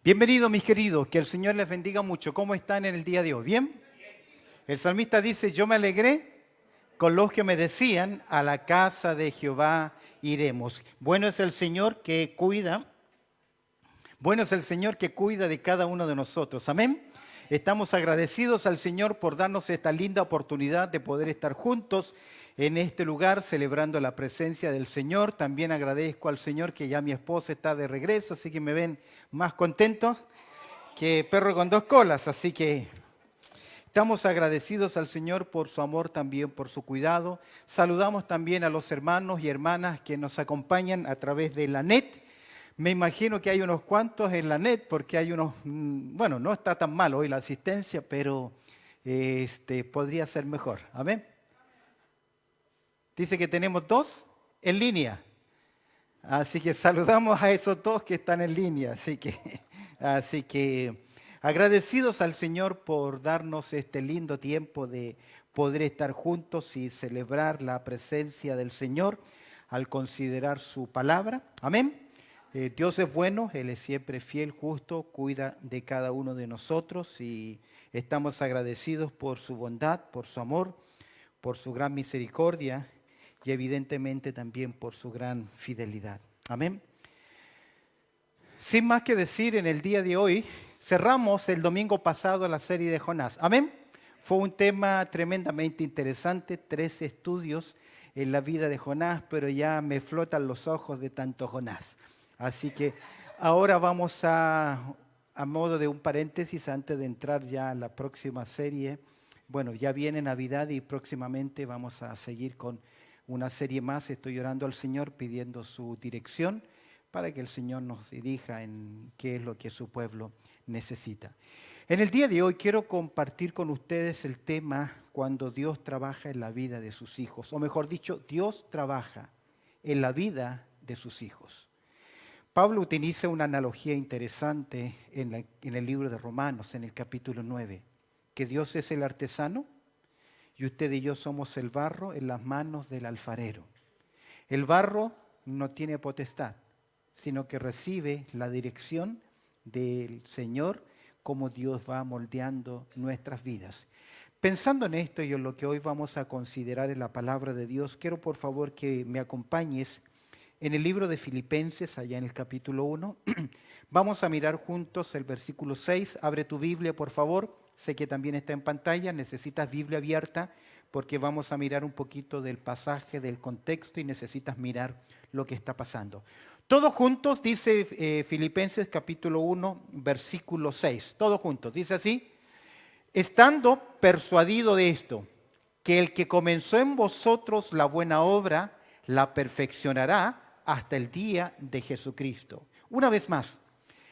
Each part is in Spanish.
Bienvenidos mis queridos, que el Señor les bendiga mucho. ¿Cómo están en el día de hoy? ¿Bien? El salmista dice, yo me alegré con los que me decían, a la casa de Jehová iremos. Bueno es el Señor que cuida, bueno es el Señor que cuida de cada uno de nosotros. Amén. Estamos agradecidos al Señor por darnos esta linda oportunidad de poder estar juntos en este lugar celebrando la presencia del Señor. También agradezco al Señor que ya mi esposa está de regreso, así que me ven más contentos que perro con dos colas. Así que estamos agradecidos al Señor por su amor, también por su cuidado. Saludamos también a los hermanos y hermanas que nos acompañan a través de la net. Me imagino que hay unos cuantos en la net porque hay unos, bueno, no está tan mal hoy la asistencia, pero podría ser mejor. Amén. Dice que tenemos 2 en línea. Así que saludamos a esos 2 que están en línea. Así que agradecidos al Señor por darnos este lindo tiempo de poder estar juntos y celebrar la presencia del Señor al considerar su palabra. Amén. Dios es bueno, Él es siempre fiel, justo, cuida de cada uno de nosotros y estamos agradecidos por su bondad, por su amor, por su gran misericordia y evidentemente también por su gran fidelidad. Amén. Sin más que decir, en el día de hoy cerramos el domingo pasado la serie de Jonás. Amén. Fue un tema tremendamente interesante, 3 estudios en la vida de Jonás, pero ya me flotan los ojos de tanto Jonás. Así que ahora vamos a modo de un paréntesis, antes de entrar ya a la próxima serie. Bueno, ya viene Navidad y próximamente vamos a seguir con una serie más. Estoy orando al Señor pidiendo su dirección para que el Señor nos dirija en qué es lo que su pueblo necesita. En el día de hoy quiero compartir con ustedes el tema cuando Dios trabaja en la vida de sus hijos, o mejor dicho, Dios trabaja en la vida de sus hijos. Pablo utiliza una analogía interesante en el libro de Romanos, en el capítulo 9, que Dios es el artesano y usted y yo somos el barro en las manos del alfarero. El barro no tiene potestad, sino que recibe la dirección del Señor, como Dios va moldeando nuestras vidas. Pensando en esto y en lo que hoy vamos a considerar en la palabra de Dios, quiero por favor que me acompañes en el libro de Filipenses, allá en el capítulo 1. Vamos a mirar juntos el versículo 6. Abre tu Biblia, por favor. Sé que también está en pantalla, necesitas Biblia abierta porque vamos a mirar un poquito del pasaje, del contexto y necesitas mirar lo que está pasando. Todos juntos, dice Filipenses capítulo 1, versículo 6. Todos juntos, dice así. Estando persuadido de esto, que el que comenzó en vosotros la buena obra, la perfeccionará hasta el día de Jesucristo. Una vez más,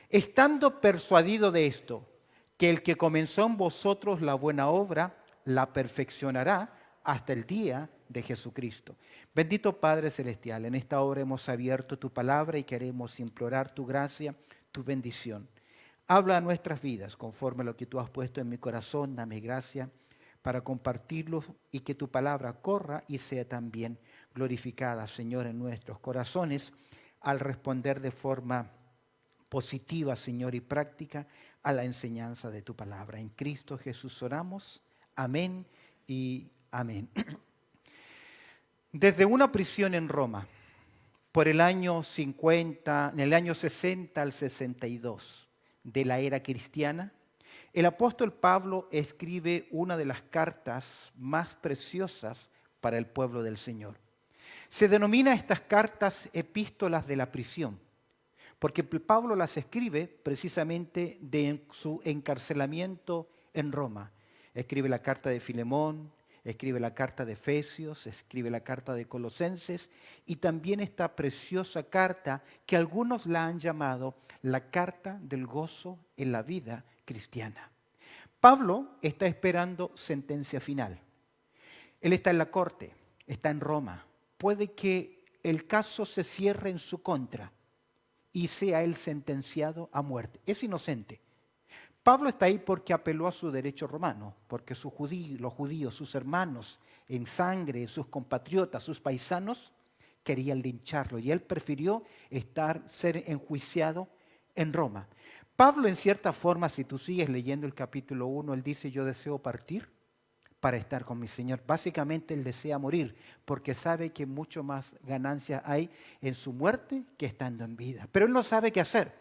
estando persuadido de esto, que el que comenzó en vosotros la buena obra, la perfeccionará hasta el día de Jesucristo. Bendito Padre Celestial, en esta hora hemos abierto tu palabra y queremos implorar tu gracia, tu bendición. Habla a nuestras vidas conforme a lo que tú has puesto en mi corazón, dame gracia para compartirlo y que tu palabra corra y sea también glorificada, Señor, en nuestros corazones al responder de forma positiva, Señor, y práctica a la enseñanza de tu palabra. En Cristo Jesús oramos. Amén y amén. Desde una prisión en Roma, por el año 50, en el año 60 al 62 de la era cristiana, el apóstol Pablo escribe una de las cartas más preciosas para el pueblo del Señor. Se denomina estas cartas epístolas de la prisión, porque Pablo las escribe precisamente de su encarcelamiento en Roma. Escribe la carta de Filemón, escribe la carta de Efesios, escribe la carta de Colosenses y también esta preciosa carta que algunos la han llamado la carta del gozo en la vida cristiana. Pablo está esperando sentencia final. Él está en la corte, está en Roma. Puede que el caso se cierre en su contra y sea él sentenciado a muerte. Es inocente. Pablo está ahí porque apeló a su derecho romano, porque los judíos, sus hermanos en sangre, sus compatriotas, sus paisanos, querían lincharlo y él prefirió ser enjuiciado en Roma. Pablo, en cierta forma, si tú sigues leyendo el capítulo 1, él dice, yo deseo partir para estar con mi Señor. Básicamente él desea morir porque sabe que mucho más ganancia hay en su muerte que estando en vida. Pero él no sabe qué hacer,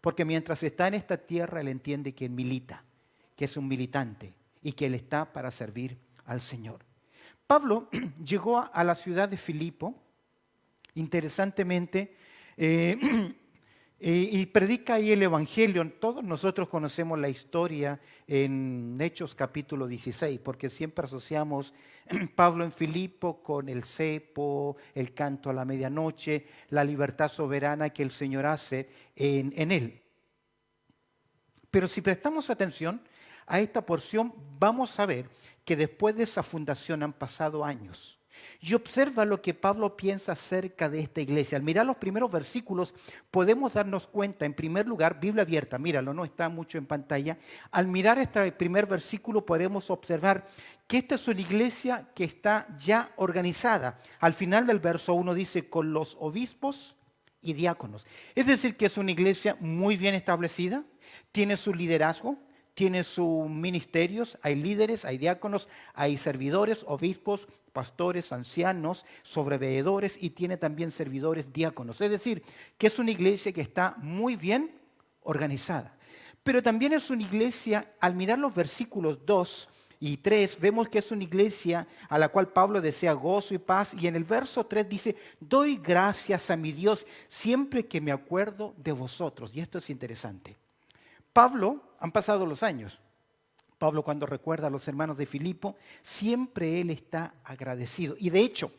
porque mientras está en esta tierra él entiende que milita, que es un militante y que él está para servir al Señor. Pablo llegó a la ciudad de Filipo, interesantemente, y predica ahí el Evangelio. Todos nosotros conocemos la historia en Hechos capítulo 16, porque siempre asociamos Pablo en Filipo con el cepo, el canto a la medianoche, la libertad soberana que el Señor hace en él. Pero si prestamos atención a esta porción, vamos a ver que después de esa fundación han pasado años. Y observa lo que Pablo piensa acerca de esta iglesia. Al mirar los primeros versículos podemos darnos cuenta, en primer lugar, Biblia abierta, míralo, no está mucho en pantalla. Al mirar este primer versículo podemos observar que esta es una iglesia que está ya organizada. Al final del verso 1 dice, con los obispos y diáconos. Es decir, que es una iglesia muy bien establecida, tiene su liderazgo, tiene sus ministerios, hay líderes, hay diáconos, hay servidores, obispos, pastores, ancianos, sobreveedores y tiene también servidores diáconos. Es decir, que es una iglesia que está muy bien organizada. Pero también es una iglesia, al mirar los versículos 2 y 3, vemos que es una iglesia a la cual Pablo desea gozo y paz. Y en el verso 3 dice, doy gracias a mi Dios siempre que me acuerdo de vosotros. Y esto es interesante. Pablo, han pasado los años, Pablo cuando recuerda a los hermanos de Filipo, siempre él está agradecido. Y de hecho,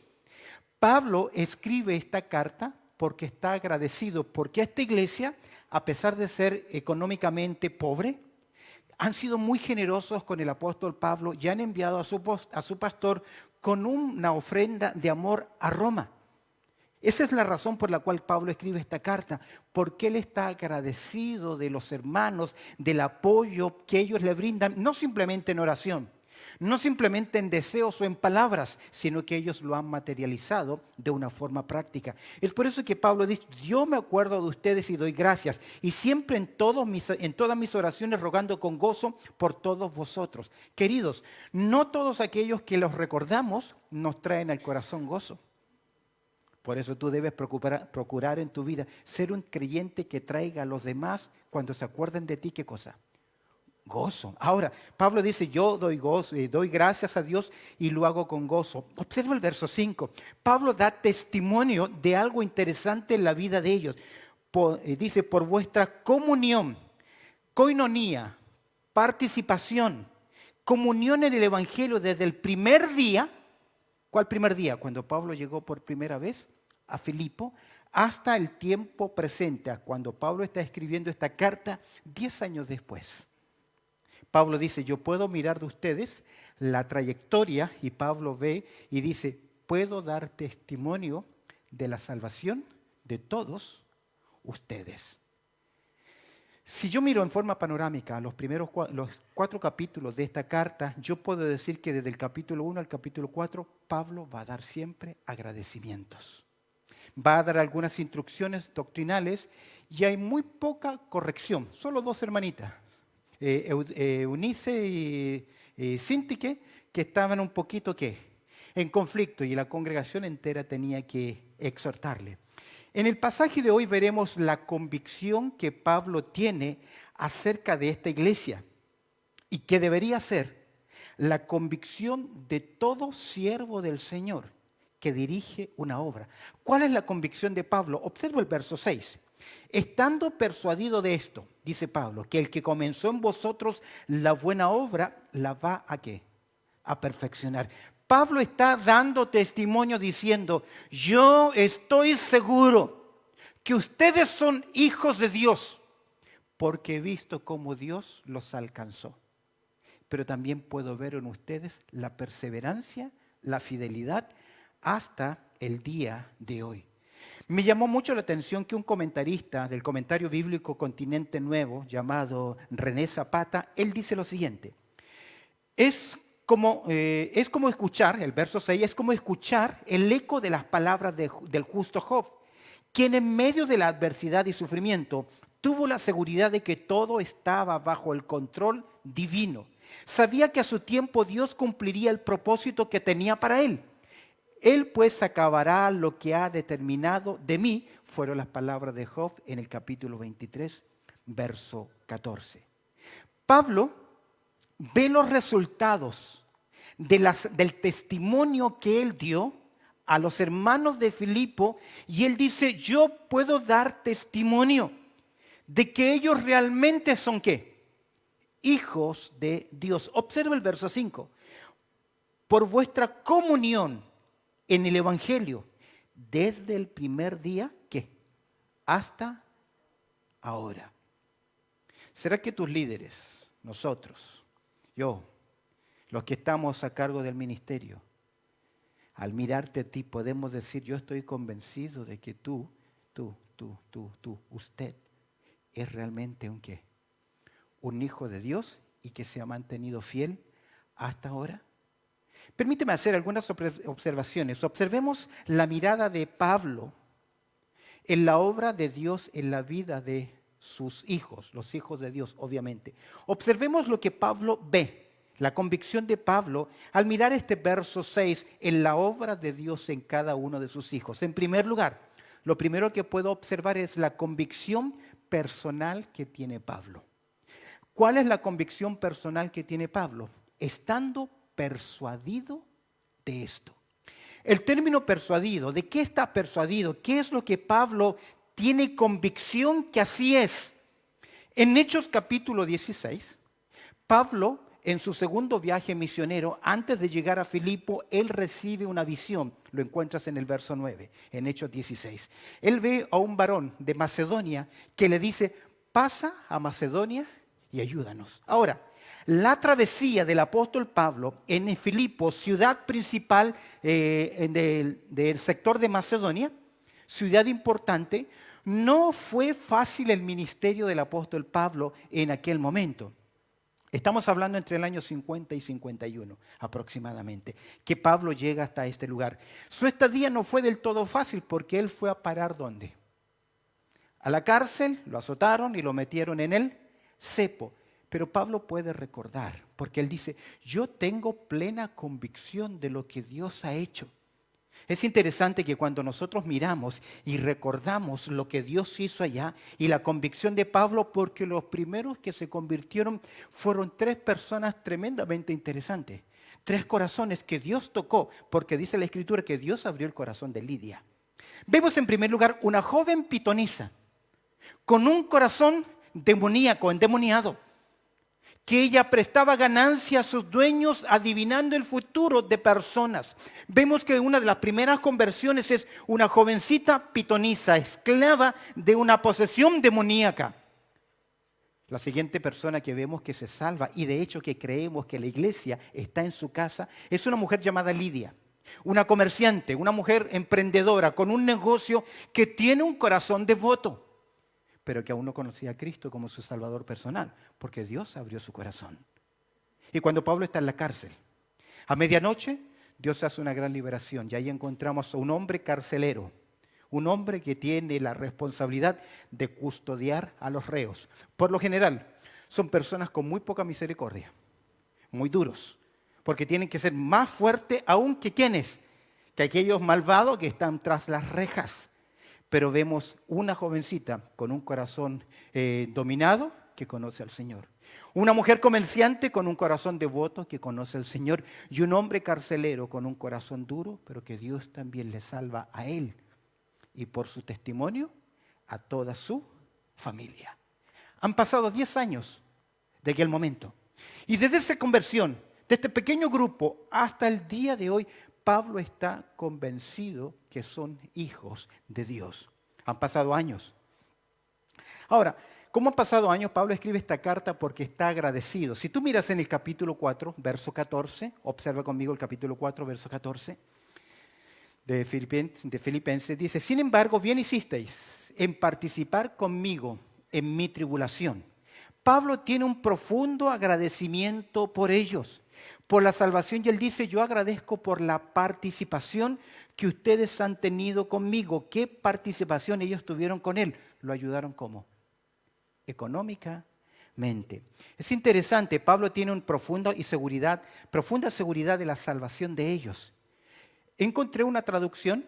Pablo escribe esta carta porque está agradecido, porque esta iglesia, a pesar de ser económicamente pobre, han sido muy generosos con el apóstol Pablo y han enviado a su pastor con una ofrenda de amor a Roma. Esa es la razón por la cual Pablo escribe esta carta, porque él está agradecido de los hermanos, del apoyo que ellos le brindan, no simplemente en oración, no simplemente en deseos o en palabras, sino que ellos lo han materializado de una forma práctica. Es por eso que Pablo dice, yo me acuerdo de ustedes y doy gracias, y siempre en todas mis oraciones rogando con gozo por todos vosotros. Queridos, no todos aquellos que los recordamos nos traen al corazón gozo. Por eso tú debes procurar en tu vida ser un creyente que traiga a los demás cuando se acuerden de ti, ¿qué cosa? Gozo. Ahora, Pablo dice, yo doy gozo, doy gracias a Dios y lo hago con gozo. Observa el verso 5. Pablo da testimonio de algo interesante en la vida de ellos. Dice, por vuestra comunión, koinonía, participación, comunión en el Evangelio desde el primer día. ¿Cuál primer día? Cuando Pablo llegó por primera vez a Filipo, hasta el tiempo presente, cuando Pablo está escribiendo esta carta 10 años después. Pablo dice, yo puedo mirar de ustedes la trayectoria, y Pablo ve y dice, puedo dar testimonio de la salvación de todos ustedes. Si yo miro en forma panorámica los 4 capítulos de esta carta, yo puedo decir que desde el capítulo 1 al capítulo 4, Pablo va a dar siempre agradecimientos. Va a dar algunas instrucciones doctrinales y hay muy poca corrección. Solo 2 hermanitas, Eunice y Sintique, que estaban un poquito en conflicto y la congregación entera tenía que exhortarle. En el pasaje de hoy veremos la convicción que Pablo tiene acerca de esta iglesia y que debería ser la convicción de todo siervo del Señor que dirige una obra. ¿Cuál es la convicción de Pablo? Observa el verso 6. Estando persuadido de esto, dice Pablo, que el que comenzó en vosotros la buena obra, la va ¿a qué? A perfeccionar. Pablo está dando testimonio diciendo, yo estoy seguro que ustedes son hijos de Dios, porque he visto cómo Dios los alcanzó. Pero también puedo ver en ustedes la perseverancia, la fidelidad hasta el día de hoy. Me llamó mucho la atención que un comentarista del comentario bíblico Continente Nuevo, llamado René Zapata, él dice lo siguiente, es como escuchar, el verso 6, es como escuchar el eco de las palabras del justo Job, quien en medio de la adversidad y sufrimiento Tuvo la seguridad de que todo estaba bajo el control divino. Sabía que a su tiempo Dios cumpliría el propósito que tenía para él. Él pues acabará lo que ha determinado de mí, fueron las palabras de Job en el capítulo 23, verso 14. Pablo ve los resultados del testimonio que él dio a los hermanos de Filipo y él dice, yo puedo dar testimonio de que ellos realmente son ¿qué? Hijos de Dios. Observa el verso 5. Por vuestra comunión en el Evangelio, desde el primer día, ¿qué? Hasta ahora. ¿Será que tus líderes, nosotros, yo, los que estamos a cargo del ministerio, al mirarte a ti podemos decir, yo estoy convencido de que usted es realmente un qué? Un hijo de Dios y que se ha mantenido fiel hasta ahora? Permíteme hacer algunas observaciones. Observemos la mirada de Pablo en la obra de Dios en la vida de sus hijos, los hijos de Dios, obviamente. Observemos lo que Pablo ve, la convicción de Pablo al mirar este verso 6 en la obra de Dios en cada uno de sus hijos. En primer lugar, lo primero que puedo observar es la convicción personal que tiene Pablo. ¿Cuál es la convicción personal que tiene Pablo? Estando persuadido de esto. El término persuadido, ¿de qué está persuadido? ¿Qué es lo que Pablo tiene convicción que así es? En Hechos capítulo 16, Pablo, en su segundo viaje misionero, antes de llegar a Filipo, él recibe una visión. Lo encuentras en el verso 9, en Hechos 16. Él ve a un varón de Macedonia que le dice, pasa a Macedonia y ayúdanos. Ahora, la travesía del apóstol Pablo en Filipo, ciudad principal del sector de Macedonia, ciudad importante, no fue fácil el ministerio del apóstol Pablo en aquel momento. Estamos hablando entre el año 50 y 51 aproximadamente, que Pablo llega hasta este lugar. Su estadía no fue del todo fácil porque él fue a parar ¿dónde? A la cárcel, lo azotaron y lo metieron en el cepo. Pero Pablo puede recordar, porque él dice, yo tengo plena convicción de lo que Dios ha hecho. Es interesante que cuando nosotros miramos y recordamos lo que Dios hizo allá y la convicción de Pablo, porque los primeros que se convirtieron fueron 3 personas tremendamente interesantes. 3 corazones que Dios tocó, porque dice la Escritura que Dios abrió el corazón de Lidia. Vemos en primer lugar una joven pitonisa con un corazón demoníaco, endemoniado, que ella prestaba ganancia a sus dueños adivinando el futuro de personas. Vemos que una de las primeras conversiones es una jovencita pitonisa, esclava de una posesión demoníaca. La siguiente persona que vemos que se salva, y de hecho que creemos que la iglesia está en su casa, es una mujer llamada Lidia. Una comerciante, una mujer emprendedora con un negocio que tiene un corazón devoto, pero que aún no conocía a Cristo como su Salvador personal, porque Dios abrió su corazón. Y cuando Pablo está en la cárcel, a medianoche, Dios hace una gran liberación. Y ahí encontramos a un hombre carcelero, un hombre que tiene la responsabilidad de custodiar a los reos. Por lo general, son personas con muy poca misericordia, muy duros, porque tienen que ser más fuertes aún que quienes, que aquellos malvados que están tras las rejas. Pero vemos una jovencita con un corazón dominado que conoce al Señor. Una mujer comerciante con un corazón devoto que conoce al Señor. Y un hombre carcelero con un corazón duro, pero que Dios también le salva a él. Y por su testimonio, a toda su familia. Han pasado 10 años de aquel momento. Y desde esa conversión, de este pequeño grupo, hasta el día de hoy, Pablo está convencido que son hijos de Dios. Han pasado años. Ahora, ¿cómo han pasado años? Pablo escribe esta carta porque está agradecido. Si tú miras en el capítulo 4, verso 14, observa conmigo el capítulo 4, verso 14 de Filipenses, dice, sin embargo, bien hicisteis en participar conmigo en mi tribulación. Pablo tiene un profundo agradecimiento por ellos, por la salvación, y él dice, yo agradezco por la participación que ustedes han tenido conmigo. ¿Qué participación ellos tuvieron con él? Lo ayudaron ¿cómo? económicamente. Es interesante, Pablo tiene una profunda seguridad de la salvación de ellos. Encontré una traducción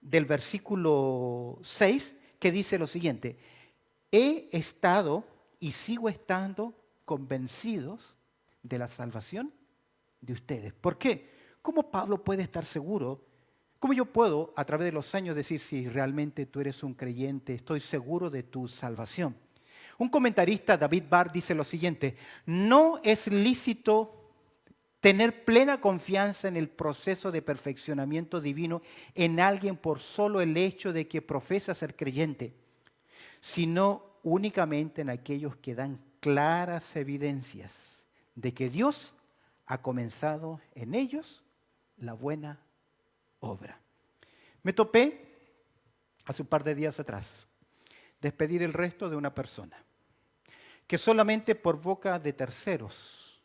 del versículo 6 que dice lo siguiente: he estado y sigo estando convencidos de la salvación de ustedes. ¿Por qué? ¿Cómo Pablo puede estar seguro? ¿Cómo yo puedo a través de los años decir si realmente tú eres un creyente, estoy seguro de tu salvación? Un comentarista, David Barr, dice lo siguiente: no es lícito tener plena confianza en el proceso de perfeccionamiento divino en alguien por solo el hecho de que profesa ser creyente, sino únicamente en aquellos que dan claras evidencias de que Dios ha comenzado en ellos la buena obra. Me topé hace un par de días atrás despedir el resto de una persona que solamente por boca de terceros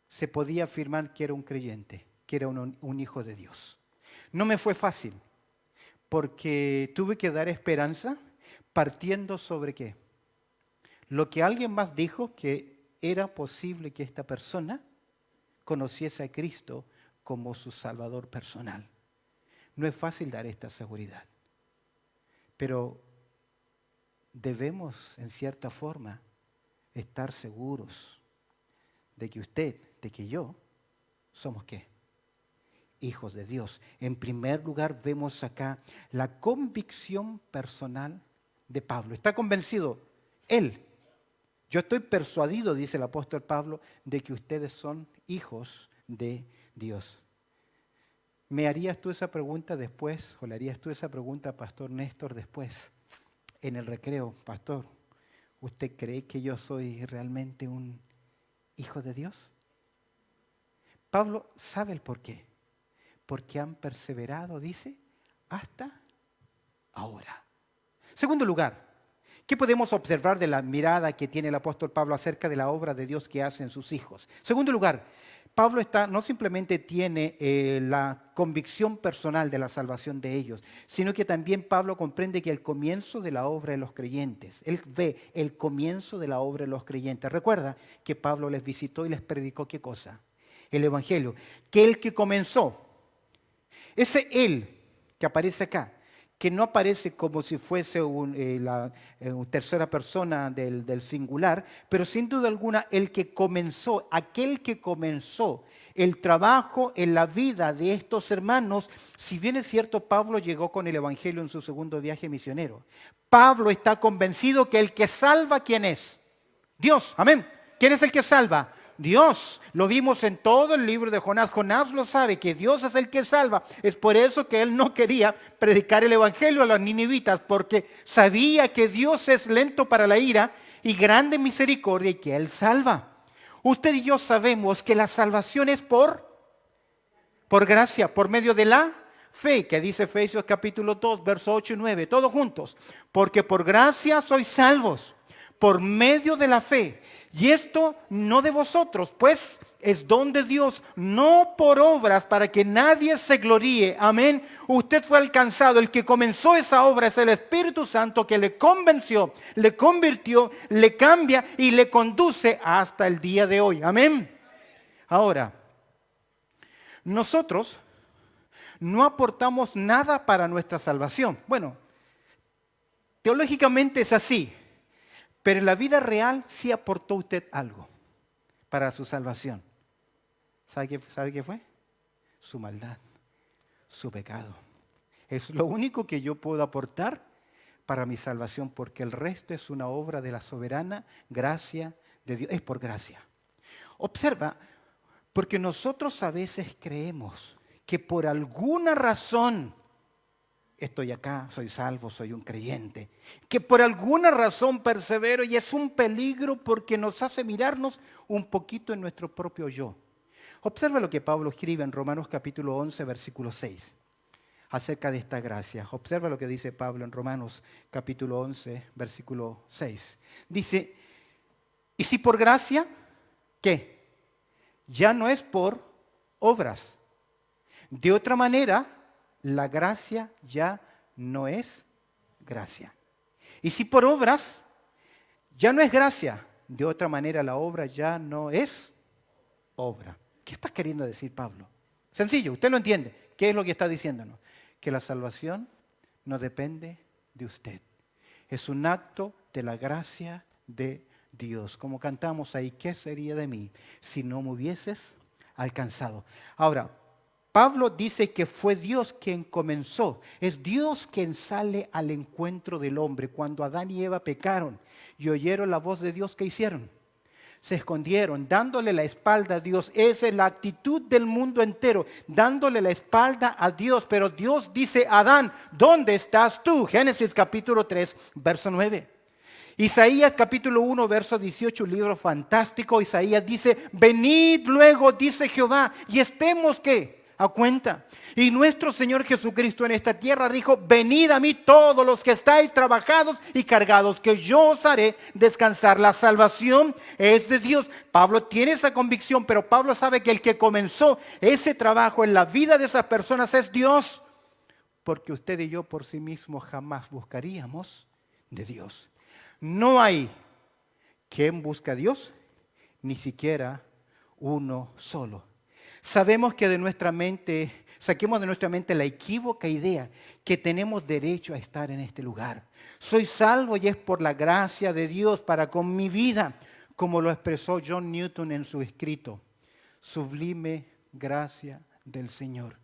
se podía afirmar que era un creyente, que era un hijo de Dios. No me fue fácil, porque tuve que dar esperanza partiendo sobre ¿qué? Lo que alguien más dijo, que era posible que esta persona conociese a Cristo como su Salvador personal. No es fácil dar esta seguridad, pero debemos, en cierta forma, estar seguros de que usted, de que yo, somos ¿qué? Hijos de Dios. En primer lugar, vemos acá la convicción personal de Pablo. Está convencido, él. Yo estoy persuadido, dice el apóstol Pablo, de que ustedes son hijos de Dios. ¿Me harías tú esa pregunta después, o le harías tú esa pregunta a Pastor Néstor después, en el recreo? Pastor, ¿usted cree que yo soy realmente un hijo de Dios? Pablo sabe el por qué. Porque han perseverado, dice, hasta ahora. Segundo lugar, ¿qué podemos observar de la mirada que tiene el apóstol Pablo acerca de la obra de Dios que hacen sus hijos? Segundo lugar, Pablo no simplemente tiene la convicción personal de la salvación de ellos, sino que también Pablo comprende que el comienzo de la obra de los creyentes, él ve el comienzo de la obra de los creyentes. Recuerda que Pablo les visitó y les predicó ¿qué cosa? El Evangelio. Que el que comenzó, ese él que aparece acá, que no aparece como si fuese la tercera persona del singular, pero sin duda alguna el que comenzó, aquel que comenzó el trabajo en la vida de estos hermanos. Si bien es cierto, Pablo llegó con el Evangelio en su segundo viaje misionero, Pablo está convencido que el que salva, ¿quién es? Dios, amén. ¿Quién es el que salva? Dios. Lo vimos en todo el libro de Jonás. Jonás lo sabe, que Dios es el que salva. Es por eso que él no quería predicar el evangelio a los ninivitas, porque sabía que Dios es lento para la ira y grande en misericordia y que él salva. Usted y yo sabemos que la salvación es por gracia, por medio de la fe, que dice Efesios capítulo 2, versos 8 y 9, todos juntos. Porque por gracia sois salvos, por medio de la fe. Y esto no de vosotros, pues es don de Dios, no por obras para que nadie se gloríe. Amén. Usted fue alcanzado. El que comenzó esa obra es el Espíritu Santo que le convenció, le convirtió, le cambia y le conduce hasta el día de hoy. Amén. Ahora, nosotros no aportamos nada para nuestra salvación. Bueno, teológicamente es así. Pero en la vida real sí aportó usted algo para su salvación. ¿Sabe qué fue? Su maldad, su pecado. Es lo único que yo puedo aportar para mi salvación, porque el resto es una obra de la soberana gracia de Dios. Es por gracia. Observa, porque nosotros a veces creemos que por alguna razón estoy acá, soy salvo, soy un creyente, que por alguna razón persevero, y es un peligro porque nos hace mirarnos un poquito en nuestro propio yo. Observa lo que Pablo escribe en Romanos capítulo 11, versículo 6, acerca de esta gracia. Observa lo que dice Pablo en Romanos capítulo 11, versículo 6. Dice, ¿y si por gracia? ¿Qué? Ya no es por obras. De otra manera, la gracia ya no es gracia. Y si por obras, Ya no es gracia. De otra manera, la obra ya no es obra. ¿Qué está queriendo decir Pablo? Sencillo, usted lo entiende. ¿Qué es lo que está diciéndonos? Que la salvación no depende de usted. Es un acto de la gracia de Dios. Como cantamos ahí, ¿qué sería de mí si no me hubieses alcanzado? Ahora, Pablo dice que fue Dios quien comenzó. Es Dios quien sale al encuentro del hombre. Cuando Adán y Eva pecaron y oyeron la voz de Dios, ¿qué hicieron? Se escondieron, dándole la espalda a Dios. Esa es la actitud del mundo entero, dándole la espalda a Dios. Pero Dios dice, Adán, ¿dónde estás tú? Génesis capítulo 3, verso 9. Isaías capítulo 1, verso 18, un libro fantástico. Isaías dice, venid luego, dice Jehová, y estemos, ¿qué? A cuenta. Y nuestro Señor Jesucristo en esta tierra dijo, venid a mí todos los que estáis trabajados y cargados, que yo os haré descansar. La salvación es de Dios. Pablo tiene esa convicción, pero Pablo sabe que el que comenzó ese trabajo en la vida de esas personas es Dios. Porque usted y yo por sí mismos jamás buscaríamos de Dios. No hay quien busque a Dios, ni siquiera uno solo. Sabemos que saquemos de nuestra mente la equívoca idea que tenemos derecho a estar en este lugar. Soy salvo y es por la gracia de Dios para con mi vida, como lo expresó John Newton en su escrito. Sublime gracia del Señor,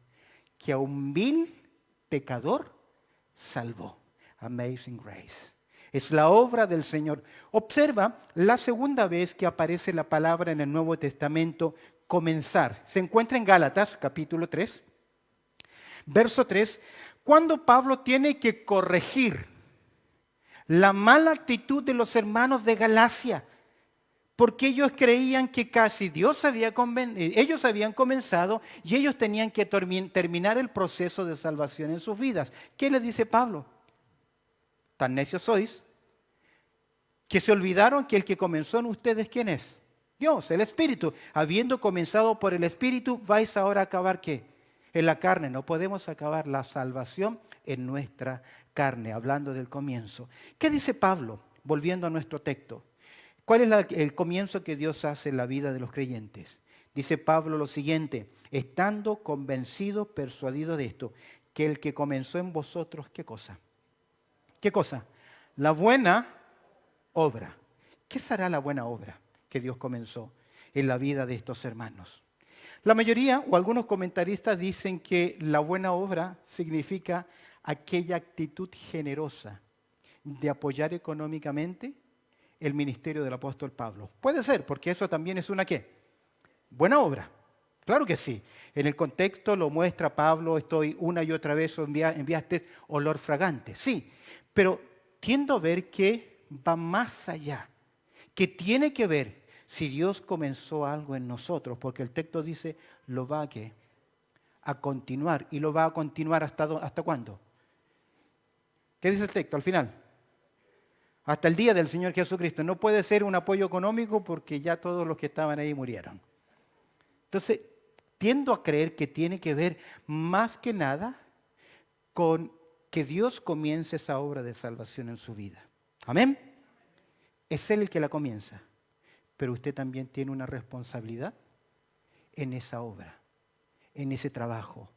que a un vil pecador salvó. Amazing grace. Es la obra del Señor. Observa la segunda vez que aparece la palabra en el Nuevo Testamento, comenzar. Se encuentra en Gálatas, capítulo 3, verso 3, cuando Pablo tiene que corregir la mala actitud de los hermanos de Galacia, porque ellos creían que casi ellos habían comenzado y ellos tenían que terminar el proceso de salvación en sus vidas. ¿Qué les dice Pablo? Tan necios sois que se olvidaron que el que comenzó en ustedes, ¿quién es? Dios, el Espíritu. Habiendo comenzado por el Espíritu, vais ahora a acabar ¿qué? En la carne. No podemos acabar la salvación en nuestra carne, hablando del comienzo. ¿Qué dice Pablo? Volviendo a nuestro texto. ¿Cuál es el comienzo que Dios hace en la vida de los creyentes? Dice Pablo lo siguiente, estando convencido, persuadido de esto, que el que comenzó en vosotros, ¿qué cosa? ¿Qué cosa? La buena obra. ¿Qué será la buena obra que Dios comenzó en la vida de estos hermanos? La mayoría o algunos comentaristas dicen que la buena obra significa aquella actitud generosa de apoyar económicamente el ministerio del apóstol Pablo. Puede ser, porque eso también es una ¿qué? Buena obra. Claro que sí. En el contexto lo muestra Pablo, estoy una y otra vez enviaste olor fragante. Sí, pero tiendo a ver que va más allá, que tiene que ver si Dios comenzó algo en nosotros, porque el texto dice, lo va a continuar, y lo va a continuar ¿hasta cuándo? ¿Qué dice el texto al final? Hasta el día del Señor Jesucristo. No puede ser un apoyo económico porque ya todos los que estaban ahí murieron. Entonces, tiendo a creer que tiene que ver más que nada con que Dios comience esa obra de salvación en su vida. Amén. Es Él el que la comienza, pero usted también tiene una responsabilidad en esa obra, en ese trabajo,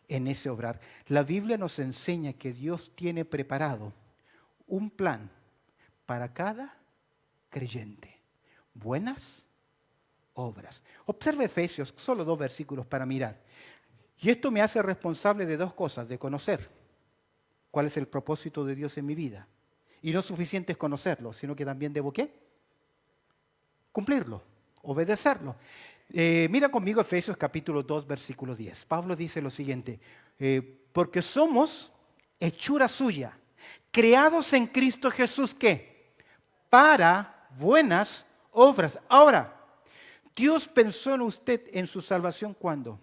en ese obrar. La Biblia nos enseña que Dios tiene preparado un plan para cada creyente. Buenas obras. Observe Efesios, solo 2 versículos para mirar. Y esto me hace responsable de 2 cosas, de conocer cuál es el propósito de Dios en mi vida. Y no suficiente es conocerlo, sino que también debo ¿qué? Cumplirlo, obedecerlo. Mira conmigo Efesios capítulo 2, versículo 10. Pablo dice lo siguiente, porque somos hechura suya, creados en Cristo Jesús, ¿qué? Para buenas obras. Ahora, Dios pensó en usted en su salvación, ¿cuándo?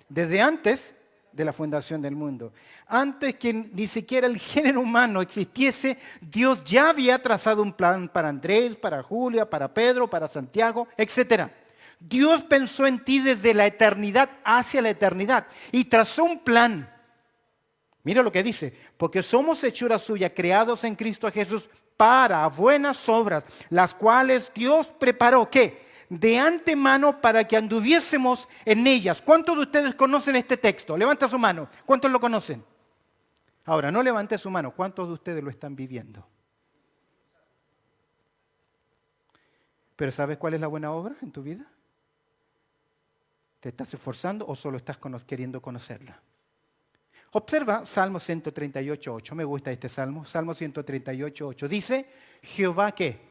Desde antes de la fundación del mundo. Antes que ni siquiera el género humano existiese, Dios ya había trazado un plan para Andrés, para Julia, para Pedro, para Santiago, etc. Dios pensó en ti desde la eternidad hacia la eternidad y trazó un plan. Mira lo que dice, porque somos hechura suya, creados en Cristo Jesús para buenas obras, las cuales Dios preparó, ¿qué? De antemano para que anduviésemos en ellas. ¿Cuántos de ustedes conocen este texto? Levanta su mano. ¿Cuántos lo conocen? Ahora, no levante su mano. ¿Cuántos de ustedes lo están viviendo? ¿Pero sabes cuál es la buena obra en tu vida? ¿Te estás esforzando o solo estás queriendo conocerla? Observa Salmo 138.8. Me gusta este salmo. Salmo 138.8. Dice, Jehová, ¿qué?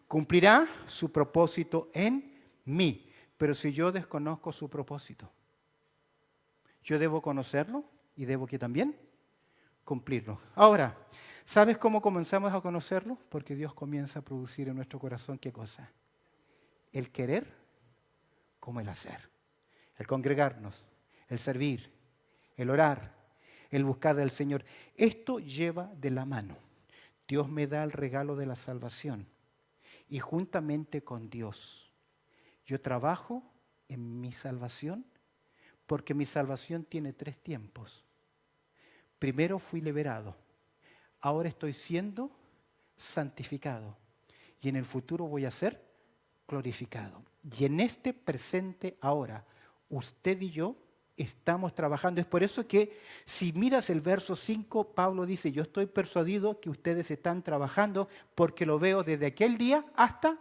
Cumplirá su propósito en mí. Pero si yo desconozco su propósito, yo debo conocerlo y debo que también cumplirlo. Ahora, ¿sabes cómo comenzamos a conocerlo? Porque Dios comienza a producir en nuestro corazón, ¿qué cosa? El querer como el hacer. El congregarnos, el servir, el orar, el buscar al Señor. Esto lleva de la mano. Dios me da el regalo de la salvación. Y juntamente con Dios, yo trabajo en mi salvación, porque mi salvación tiene 3 tiempos. Primero fui liberado, ahora estoy siendo santificado y en el futuro voy a ser glorificado. Y en este presente ahora, usted y yo estamos trabajando. Es por eso que si miras el verso 5, Pablo dice, yo estoy persuadido que ustedes están trabajando porque lo veo desde aquel día hasta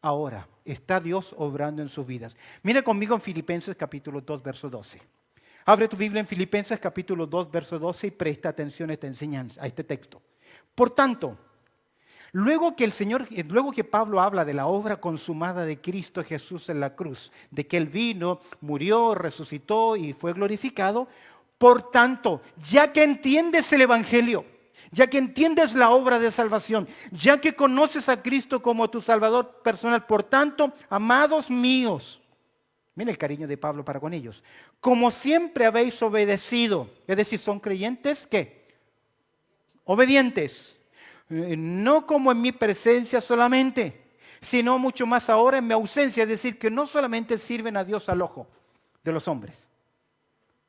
ahora. Está Dios obrando en sus vidas. Mira conmigo en Filipenses capítulo 2, verso 12. Abre tu Biblia en Filipenses capítulo 2, verso 12 y presta atención a esta enseñanza, a este texto. Por tanto, luego que Pablo habla de la obra consumada de Cristo Jesús en la cruz, de que Él vino, murió, resucitó y fue glorificado, por tanto, ya que entiendes el Evangelio, ya que entiendes la obra de salvación, ya que conoces a Cristo como tu Salvador personal, por tanto, amados míos, mira el cariño de Pablo para con ellos, como siempre habéis obedecido, es decir, son creyentes, ¿qué? Obedientes. No como en mi presencia solamente, sino mucho más ahora en mi ausencia. Es decir, que no solamente sirven a Dios al ojo de los hombres,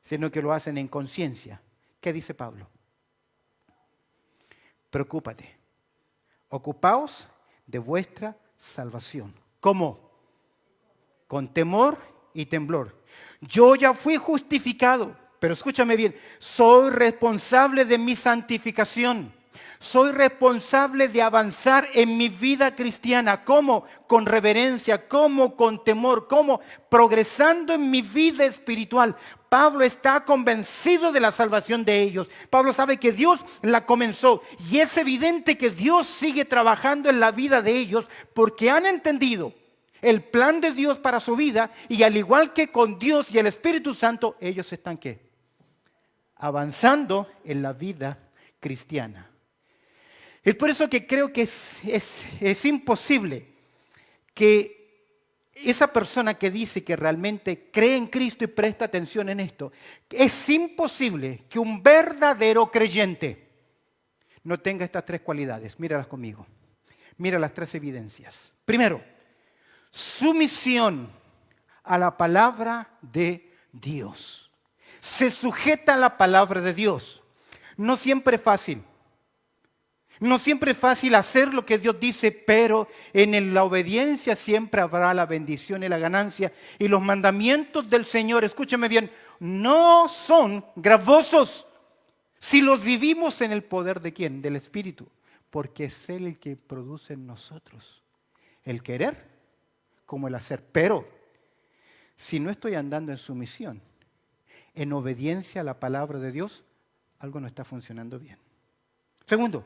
sino que lo hacen en conciencia. ¿Qué dice Pablo? Preocúpate, ocupaos de vuestra salvación. ¿Cómo? Con temor y temblor. Yo ya fui justificado, pero escúchame bien, soy responsable de mi santificación. Soy responsable de avanzar en mi vida cristiana. ¿Cómo? Con reverencia, ¿cómo? Con temor, ¿cómo? Progresando en mi vida espiritual. Pablo está convencido de la salvación de ellos. Pablo sabe que Dios la comenzó y es evidente que Dios sigue trabajando en la vida de ellos porque han entendido el plan de Dios para su vida y al igual que con Dios y el Espíritu Santo, ellos están ¿qué? Avanzando en la vida cristiana. Es por eso que creo que es imposible que esa persona que dice que realmente cree en Cristo y presta atención en esto, es imposible que un verdadero creyente no tenga estas 3 cualidades. Míralas conmigo. Mira las 3 evidencias. Primero, sumisión a la palabra de Dios. Se sujeta a la palabra de Dios. No siempre es fácil. No siempre es fácil hacer lo que Dios dice, pero en la obediencia siempre habrá la bendición y la ganancia. Y los mandamientos del Señor, escúchame bien, no son gravosos si los vivimos en el poder de ¿quién? Del Espíritu. Porque es Él el que produce en nosotros el querer como el hacer. Pero si no estoy andando en sumisión, en obediencia a la palabra de Dios, algo no está funcionando bien. Segundo,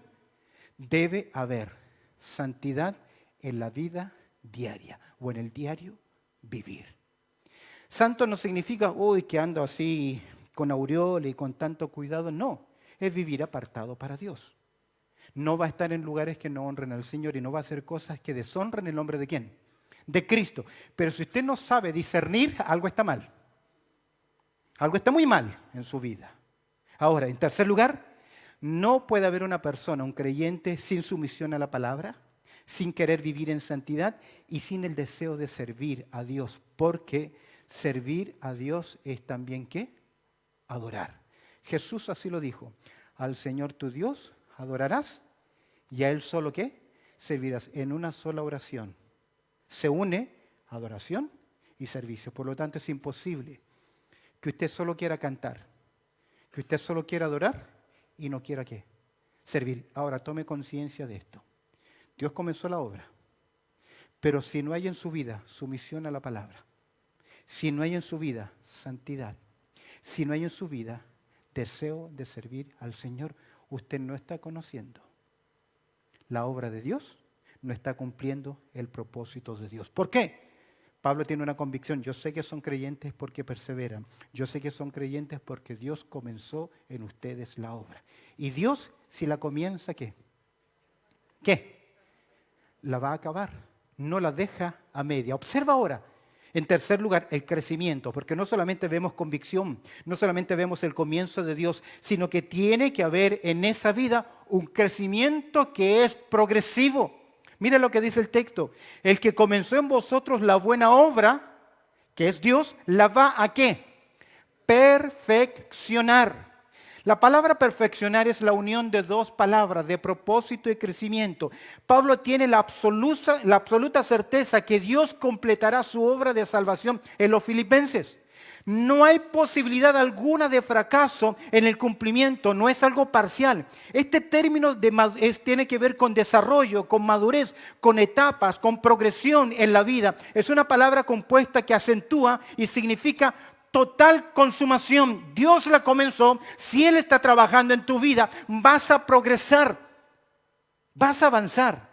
debe haber santidad en la vida diaria o en el diario vivir. Santo no significa, uy, que ando así con aureola y con tanto cuidado. No, es vivir apartado para Dios. No va a estar en lugares que no honren al Señor y no va a hacer cosas que deshonren el nombre de ¿quién? De Cristo. Pero si usted no sabe discernir, algo está mal. Algo está muy mal en su vida. Ahora, en tercer lugar, no puede haber una persona, un creyente, sin sumisión a la palabra, sin querer vivir en santidad y sin el deseo de servir a Dios. Porque servir a Dios es también ¿qué? Adorar. Jesús así lo dijo. Al Señor tu Dios adorarás Y a Él solo, ¿qué? Servirás en una sola oración. Se une adoración y servicio. Por lo tanto, es imposible que usted solo quiera cantar, que usted solo quiera adorar y no quiera, ¿qué? Servir. Ahora, tome conciencia de esto. Dios comenzó la obra, pero si no hay en su vida sumisión a la palabra, si no hay en su vida santidad, si no hay en su vida deseo de servir al Señor, usted no está conociendo la obra de Dios, no está cumpliendo el propósito de Dios. ¿Por qué? Pablo tiene una convicción. Yo sé que son creyentes porque perseveran. Yo sé que son creyentes porque Dios comenzó en ustedes la obra. Y Dios, si la comienza, ¿qué? ¿Qué? La va a acabar. No la deja a media. Observa ahora. En tercer lugar, el crecimiento, porque no solamente vemos convicción, no solamente vemos el comienzo de Dios, sino que tiene que haber en esa vida un crecimiento que es progresivo. Mira lo que dice el texto. El que comenzó en vosotros la buena obra, que es Dios, la va a ¿qué? Perfeccionar. La palabra perfeccionar es la unión de dos palabras, de propósito y crecimiento. Pablo tiene la absoluta certeza que Dios completará su obra de salvación en los filipenses. No hay posibilidad alguna de fracaso en el cumplimiento, no es algo parcial. Este término tiene que ver con desarrollo, con madurez, con etapas, con progresión en la vida. Es una palabra compuesta que acentúa y significa total consumación. Dios la comenzó. Si Él está trabajando en tu vida, vas a progresar, vas a avanzar.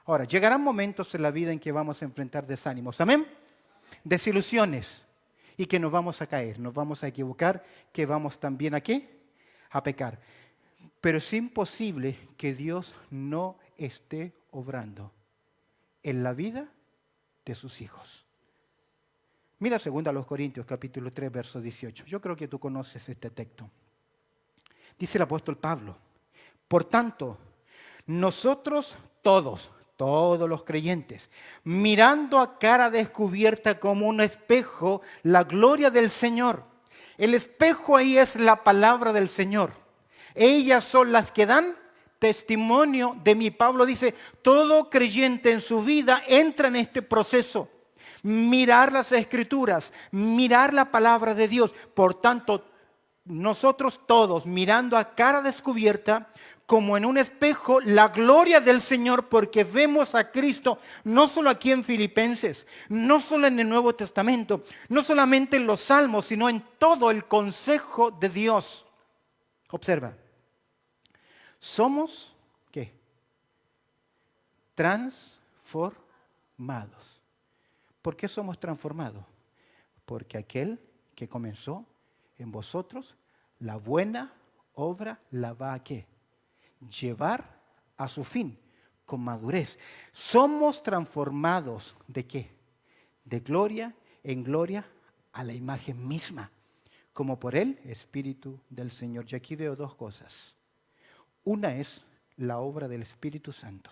Ahora, llegarán momentos en la vida en que vamos a enfrentar desánimos, ¿amén? Desilusiones, y que nos vamos a caer, nos vamos a equivocar, que vamos también ¿a qué? A pecar. Pero es imposible que Dios no esté obrando en la vida de sus hijos. Mira 2 Corintios capítulo 3, verso 18. Yo creo que tú conoces este texto. Dice el apóstol Pablo: por tanto, nosotros todos los creyentes, mirando a cara descubierta como un espejo la gloria del Señor. El espejo ahí es la palabra del Señor. Ellas son las que dan testimonio de mí. Pablo dice, todo creyente en su vida entra en este proceso. Mirar las Escrituras, mirar la palabra de Dios. Por tanto, nosotros todos, mirando a cara descubierta, como en un espejo, la gloria del Señor, porque vemos a Cristo, no solo aquí en Filipenses, no solo en el Nuevo Testamento, no solamente en los Salmos, sino en todo el consejo de Dios. Observa, somos, ¿qué? Transformados. ¿Por qué somos transformados? Porque aquel que comenzó en vosotros, la buena obra la va a ¿qué? Llevar a su fin, con madurez. Somos transformados ¿de qué? De gloria en gloria a la imagen misma, como por el Espíritu del Señor. Y aquí veo dos cosas. Una es la obra del Espíritu Santo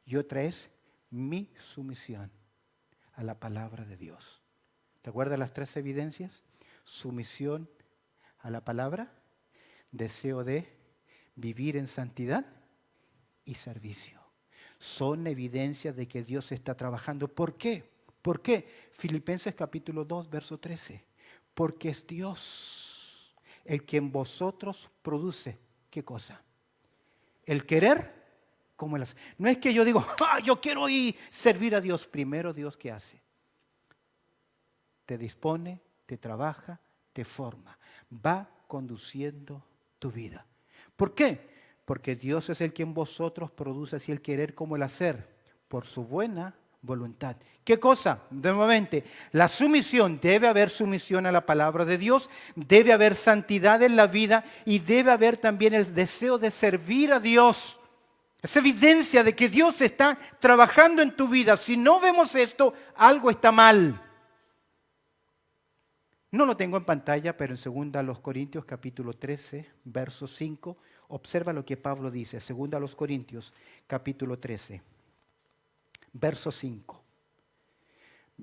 y otra es mi sumisión a la palabra de Dios. ¿Te acuerdas las tres evidencias? Sumisión a la palabra, deseo de vivir en santidad y servicio. Son evidencias de que Dios está trabajando. ¿Por qué? ¿Por qué? Filipenses capítulo 2, verso 13. Porque es Dios el que en vosotros produce, ¿qué cosa? El querer como el hacer. No es que yo digo, yo quiero ir servir a Dios. Primero Dios, ¿qué hace? Te dispone, te trabaja, te forma. Va conduciendo tu vida. ¿Por qué? Porque Dios es el que en vosotros produce así el querer como el hacer, por su buena voluntad. ¿Qué cosa? Nuevamente, la sumisión, debe haber sumisión a la palabra de Dios, debe haber santidad en la vida y debe haber también el deseo de servir a Dios. Es evidencia de que Dios está trabajando en tu vida. Si no vemos esto, algo está mal. No lo tengo en pantalla, pero en 2 Corintios capítulo 13, verso 5, observa lo que Pablo dice. 2 Corintios capítulo 13, verso 5.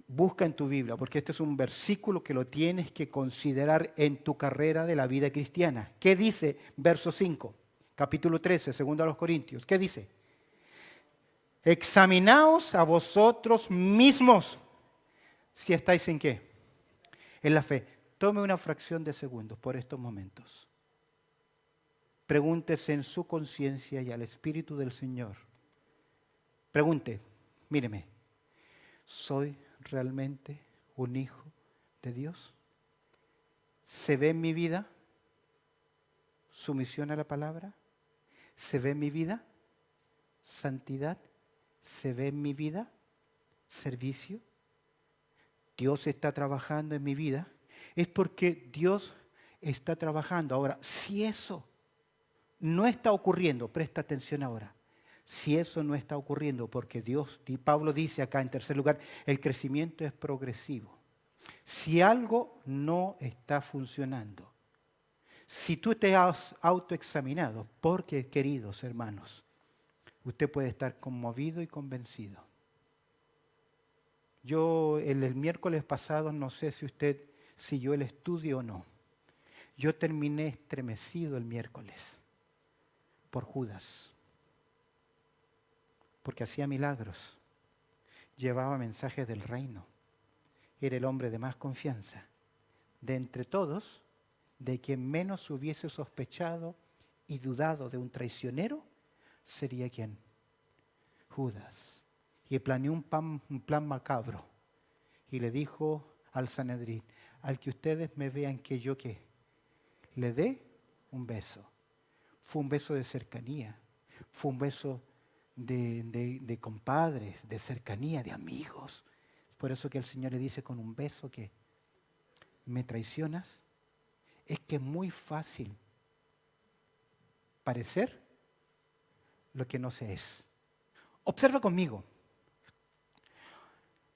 Busca en tu Biblia, porque este es un versículo que lo tienes que considerar en tu carrera de la vida cristiana. ¿Qué dice verso 5? capítulo 13, segundo a los Corintios. ¿Qué dice? Examinaos a vosotros mismos si estáis en qué. En la fe. Tome una fracción de segundos por estos momentos. Pregúntese en su conciencia y al Espíritu del Señor. Pregunte, míreme, ¿soy realmente un hijo de Dios? ¿Se ve en mi vida sumisión a la palabra? ¿Se ve en mi vida santidad? ¿Se ve en mi vida servicio? Dios está trabajando en mi vida. Es porque Dios está trabajando. Ahora, si eso no está ocurriendo, presta atención ahora. Si eso no está ocurriendo, porque Dios, y Pablo dice acá en tercer lugar, el crecimiento es progresivo. Si algo no está funcionando, si tú te has autoexaminado, porque queridos hermanos, usted puede estar conmovido y convencido. Yo el miércoles pasado, no sé si usted siguió el estudio o no, yo terminé estremecido el miércoles por Judas, porque hacía milagros, llevaba mensajes del reino, era el hombre de más confianza. De entre todos, de quien menos hubiese sospechado y dudado de un traicionero, sería ¿quién? Judas. Y planeó un plan macabro. Y le dijo al Sanedrín, al que ustedes me vean que yo ¿qué? Le dé un beso. Fue un beso de cercanía. Fue un beso de compadres, de cercanía, de amigos. Por eso que el Señor le dice con un beso que ¿me traicionas? Es que es muy fácil parecer lo que no se es. Observa conmigo.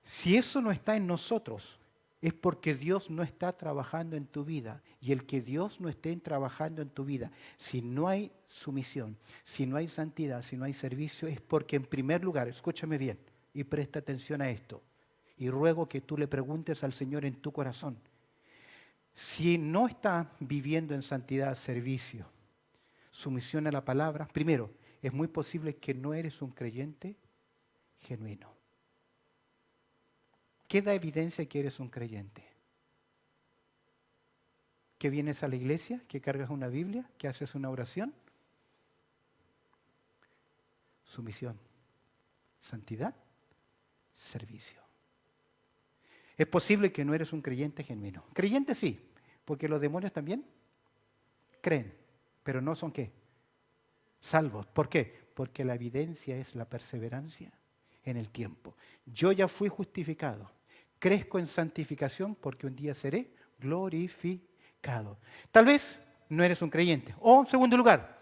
Si eso no está en nosotros, es porque Dios no está trabajando en tu vida. Y el que Dios no esté trabajando en tu vida, si no hay sumisión, si no hay santidad, si no hay servicio, es porque en primer lugar, escúchame bien y presta atención a esto. Y ruego que tú le preguntes al Señor en tu corazón. Si no está viviendo en santidad, servicio, sumisión a la palabra, primero, es muy posible que no eres un creyente genuino. ¿Qué da evidencia que eres un creyente? ¿Que vienes a la iglesia? ¿Que cargas una Biblia? ¿Que haces una oración? Sumisión, santidad, servicio. Es posible que no eres un creyente genuino. Creyente sí, porque los demonios también creen, pero no son ¿qué? Salvos. ¿Por qué? Porque la evidencia es la perseverancia en el tiempo. Yo ya fui justificado. Crezco en santificación porque un día seré glorificado. Tal vez no eres un creyente. O, en segundo lugar,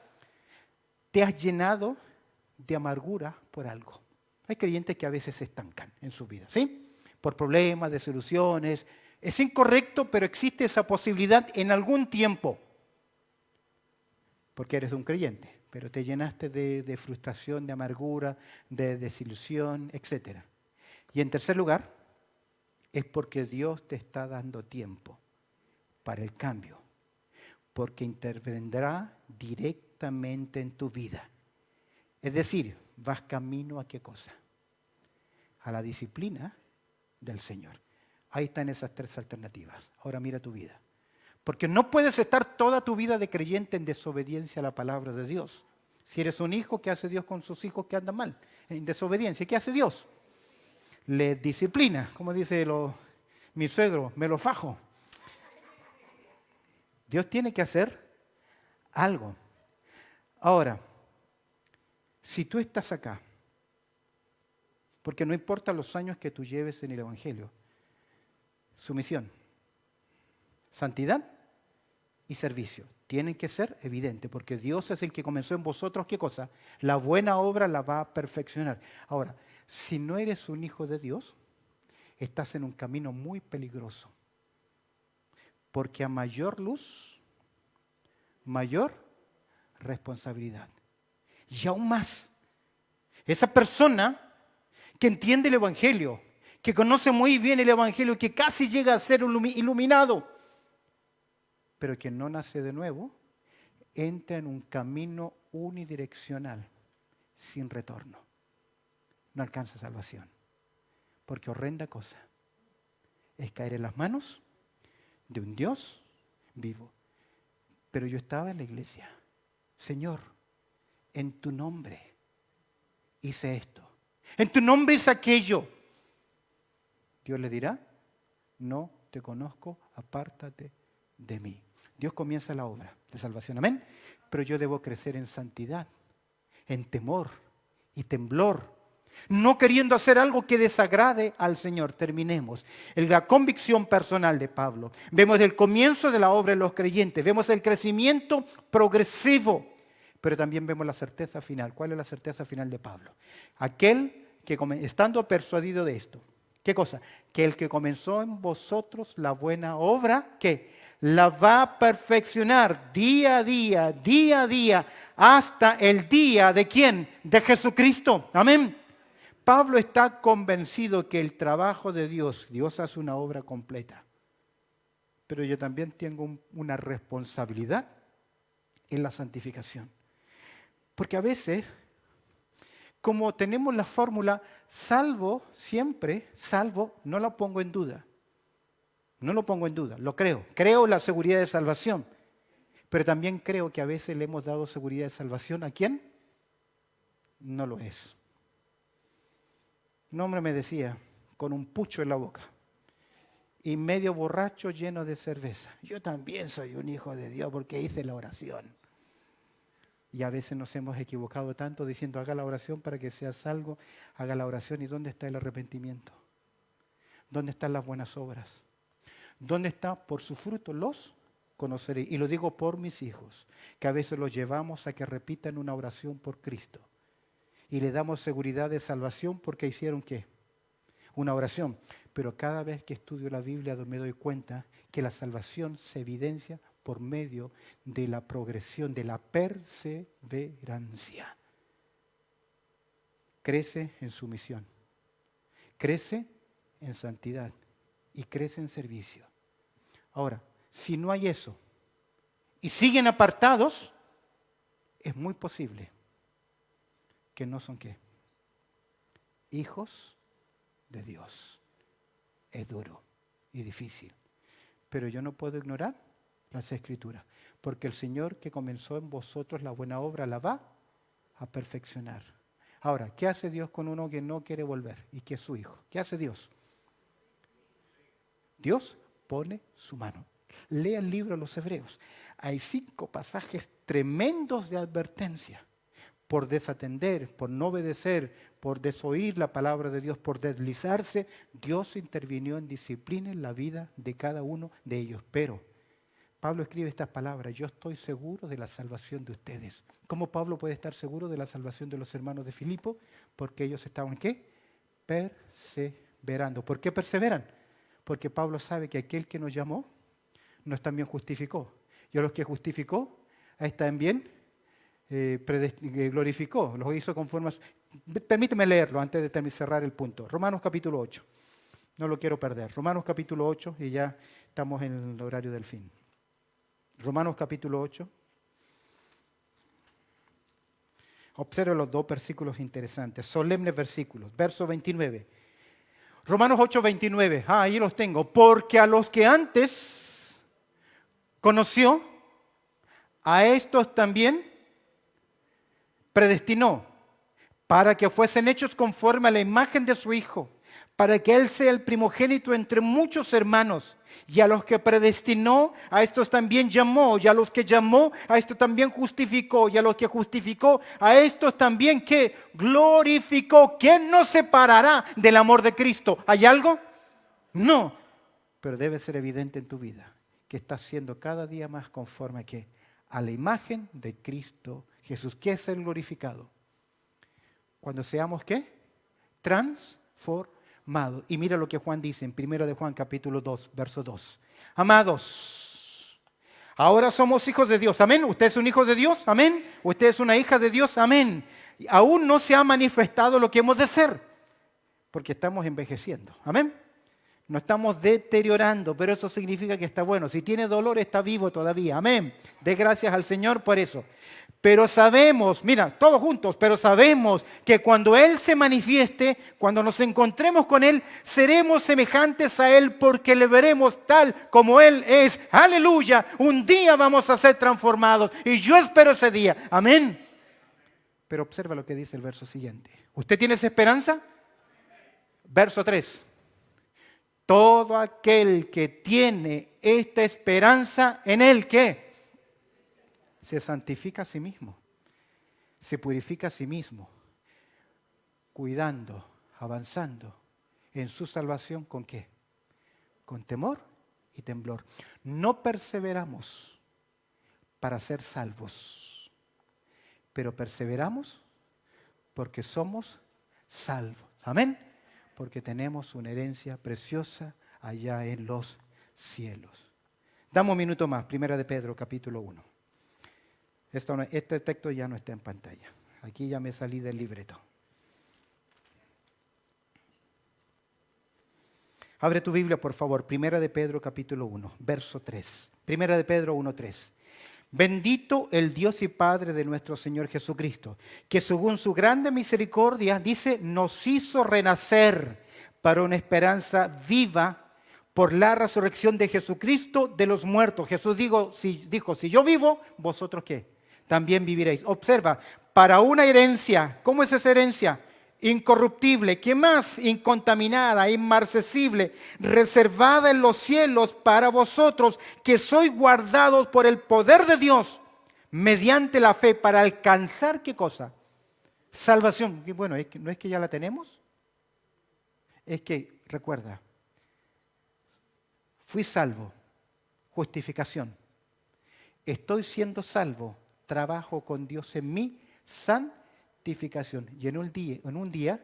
te has llenado de amargura por algo. Hay creyentes que a veces se estancan en su vida, ¿sí? Por problemas, desilusiones. Es incorrecto, pero existe esa posibilidad en algún tiempo. Porque eres un creyente, pero te llenaste de frustración, de amargura, de desilusión, etc. Y en tercer lugar, es porque Dios te está dando tiempo para el cambio, porque intervendrá directamente en tu vida. Es decir, vas camino a ¿qué cosa? A la disciplina del Señor. Ahí están esas tres alternativas. Ahora mira tu vida. Porque no puedes estar toda tu vida de creyente en desobediencia a la palabra de Dios. Si eres un hijo, ¿qué hace Dios con sus hijos que andan mal? En desobediencia, ¿qué hace Dios? Le disciplina, como dice mi suegro, me lo fajo. Dios tiene que hacer algo. Ahora, si tú estás acá, porque no importa los años que tú lleves en el Evangelio, sumisión, santidad y servicio tienen que ser evidentes, porque Dios es el que comenzó en vosotros, ¿qué cosa? La buena obra la va a perfeccionar. Ahora, si no eres un hijo de Dios, estás en un camino muy peligroso. Porque a mayor luz, mayor responsabilidad. Y aún más, esa persona que entiende el Evangelio, que conoce muy bien el Evangelio, que casi llega a ser iluminado, pero que no nace de nuevo, entra en un camino unidireccional, sin retorno. No alcanza salvación. Porque horrenda cosa es caer en las manos de un Dios vivo. Pero yo estaba en la iglesia. Señor, en tu nombre hice esto. En tu nombre hice aquello. Dios le dirá, no te conozco, apártate de mí. Dios comienza la obra de salvación, amén. Pero yo debo crecer en santidad, en temor y temblor, no queriendo hacer algo que desagrade al Señor. Terminemos. La convicción personal de Pablo. Vemos el comienzo de la obra de los creyentes, vemos el crecimiento progresivo, pero también vemos la certeza final. ¿Cuál es la certeza final de Pablo? Aquel que, estando persuadido de esto, ¿qué cosa? Que el que comenzó en vosotros la buena obra, ¿qué? La va a perfeccionar día a día, hasta el día ¿de quién? De Jesucristo. Amén. Pablo está convencido que el trabajo de Dios hace una obra completa. Pero yo también tengo una responsabilidad en la santificación. Porque a veces, como tenemos la fórmula salvo, siempre, salvo, no la pongo en duda. No lo pongo en duda, lo creo. Creo la seguridad de salvación. Pero también creo que a veces le hemos dado seguridad de salvación ¿a quién? No lo es. Un hombre me decía, con un pucho en la boca y medio borracho lleno de cerveza: yo también soy un hijo de Dios porque hice la oración. Y a veces nos hemos equivocado tanto diciendo haga la oración para que sea salvo, haga la oración. ¿Y dónde está el arrepentimiento? ¿Dónde están las buenas obras? ¿Dónde está? Por su fruto los conoceré. Y lo digo por mis hijos, que a veces los llevamos a que repitan una oración por Cristo. Y le damos seguridad de salvación porque hicieron ¿qué? Una oración. Pero cada vez que estudio la Biblia me doy cuenta que la salvación se evidencia por medio de la progresión, de la perseverancia. Crece en sumisión, crece en santidad y crece en servicio. Ahora, si no hay eso y siguen apartados, es muy posible que no son ¿qué? Hijos de Dios. Es duro y difícil, pero yo no puedo ignorar las Escrituras, porque el Señor que comenzó en vosotros la buena obra la va a perfeccionar. Ahora, ¿qué hace Dios con uno que no quiere volver y que es su hijo? ¿Qué hace Dios? Dios pone su mano. Lea el libro de los Hebreos. Hay 5 pasajes tremendos de advertencia. Por desatender, por no obedecer, por desoír la palabra de Dios, por deslizarse, Dios intervinió en disciplina en la vida de cada uno de ellos. Pero Pablo escribe estas palabras: yo estoy seguro de la salvación de ustedes. ¿Cómo Pablo puede estar seguro de la salvación de los hermanos de Filipo? Porque ellos estaban ¿qué? Perseverando. ¿Por qué perseveran? Porque Pablo sabe que aquel que nos llamó nos también justificó. Y a los que justificó, ahí también glorificó, los hizo conforme a su... Permíteme leerlo antes de cerrar el punto. Romanos capítulo 8. No lo quiero perder. Romanos capítulo 8 y ya estamos en el horario del fin. Romanos capítulo 8. Observe los 2 versículos interesantes, solemnes versículos. Verso 29. Romanos 8, 29. Ahí los tengo. Porque a los que antes conoció, a estos también predestinó, para que fuesen hechos conforme a la imagen de su Hijo, para que Él sea el primogénito entre muchos hermanos. Y a los que predestinó, a estos también llamó. Y a los que llamó, a estos también justificó. Y a los que justificó, a estos también ¿qué? Glorificó. ¿Quién nos separará del amor de Cristo? ¿Hay algo? No. Pero debe ser evidente en tu vida que estás siendo cada día más conforme ¿a qué? A la imagen de Cristo Jesús. ¿Qué es el glorificado? Cuando seamos ¿qué? Transformados. Y mira lo que Juan dice en 1 de Juan capítulo 2, verso 2. Amados, ahora somos hijos de Dios. Amén. ¿Usted es un hijo de Dios? Amén. ¿Usted es una hija de Dios? Amén. Y aún no se ha manifestado lo que hemos de ser, porque estamos envejeciendo. Amén. No estamos deteriorando, pero eso significa que está bueno. Si tiene dolor, está vivo todavía. Amén. Dé gracias al Señor por eso. Pero sabemos, mira, todos juntos, pero sabemos que cuando Él se manifieste, cuando nos encontremos con Él, seremos semejantes a Él porque le veremos tal como Él es. Aleluya. Un día vamos a ser transformados y yo espero ese día. Amén. Pero observa lo que dice el verso siguiente. ¿Usted tiene esa esperanza? Verso 3. Todo aquel que tiene esta esperanza en Él, ¿qué? Se santifica a sí mismo, se purifica a sí mismo, cuidando, avanzando en su salvación, ¿con qué? Con temor y temblor. No perseveramos para ser salvos, pero perseveramos porque somos salvos. Amén. Porque tenemos una herencia preciosa allá en los cielos. Dame un minuto más, Primera de Pedro, capítulo 1. Este texto ya no está en pantalla. Aquí ya me salí del libreto. Abre tu Biblia, por favor, Primera de Pedro, capítulo 1, verso 3. Primera de Pedro 1, 3. Bendito el Dios y Padre de nuestro Señor Jesucristo, que según su grande misericordia, dice, nos hizo renacer para una esperanza viva por la resurrección de Jesucristo de los muertos. Jesús dijo, si yo vivo, ¿vosotros qué? También viviréis. Observa, para una herencia, ¿cómo es esa herencia? Incorruptible, ¿qué más? Incontaminada, inmarcesible, reservada en los cielos para vosotros, que sois guardados por el poder de Dios, mediante la fe, para alcanzar, ¿qué cosa? Salvación. Y bueno, ¿no es que ya la tenemos? Es que, recuerda, fui salvo, justificación. Estoy siendo salvo, trabajo con Dios en mí, santificación. Y en un día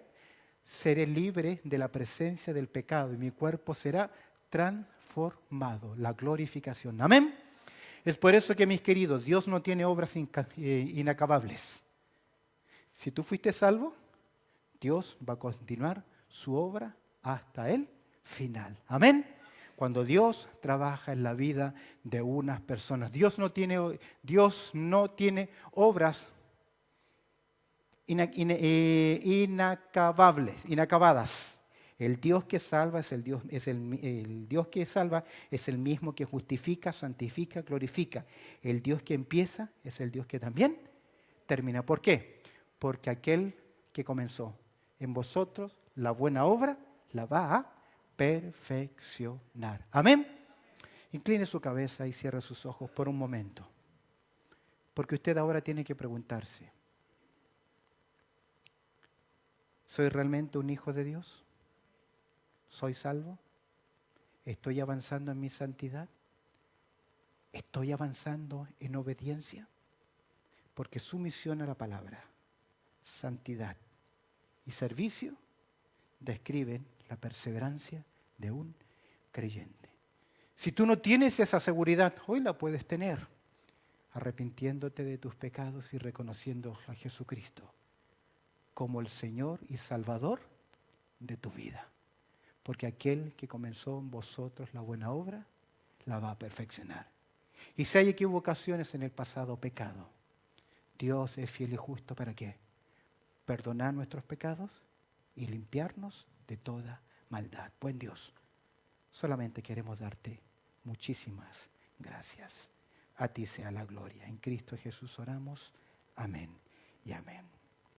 seré libre de la presencia del pecado y mi cuerpo será transformado, la glorificación. Amén. Es por eso que, mis queridos, Dios no tiene obras inacabables. Si tú fuiste salvo, Dios va a continuar su obra hasta el final. Amén. Cuando Dios trabaja en la vida de unas personas, Dios no tiene obras inacabadas. El Dios que salva el Dios que salva es el mismo que justifica, santifica, glorifica. El Dios que empieza es el Dios que también termina. ¿Por qué? Porque aquel que comenzó en vosotros la buena obra la va a perfeccionar. Amén. Incline su cabeza y cierre sus ojos por un momento. Porque usted ahora tiene que preguntarse, ¿soy realmente un hijo de Dios? ¿Soy salvo? ¿Estoy avanzando en mi santidad? ¿Estoy avanzando en obediencia? Porque sumisión a la palabra, santidad y servicio describen la perseverancia de un creyente. Si tú no tienes esa seguridad, hoy la puedes tener, arrepintiéndote de tus pecados y reconociendo a Jesucristo como el Señor y Salvador de tu vida. Porque aquel que comenzó en vosotros la buena obra, la va a perfeccionar. Y si hay equivocaciones en el pasado pecado, Dios es fiel y justo ¿para qué? Perdonar nuestros pecados y limpiarnos de toda maldad. Buen Dios, solamente queremos darte muchísimas gracias. A ti sea la gloria. En Cristo Jesús oramos. Amén y amén.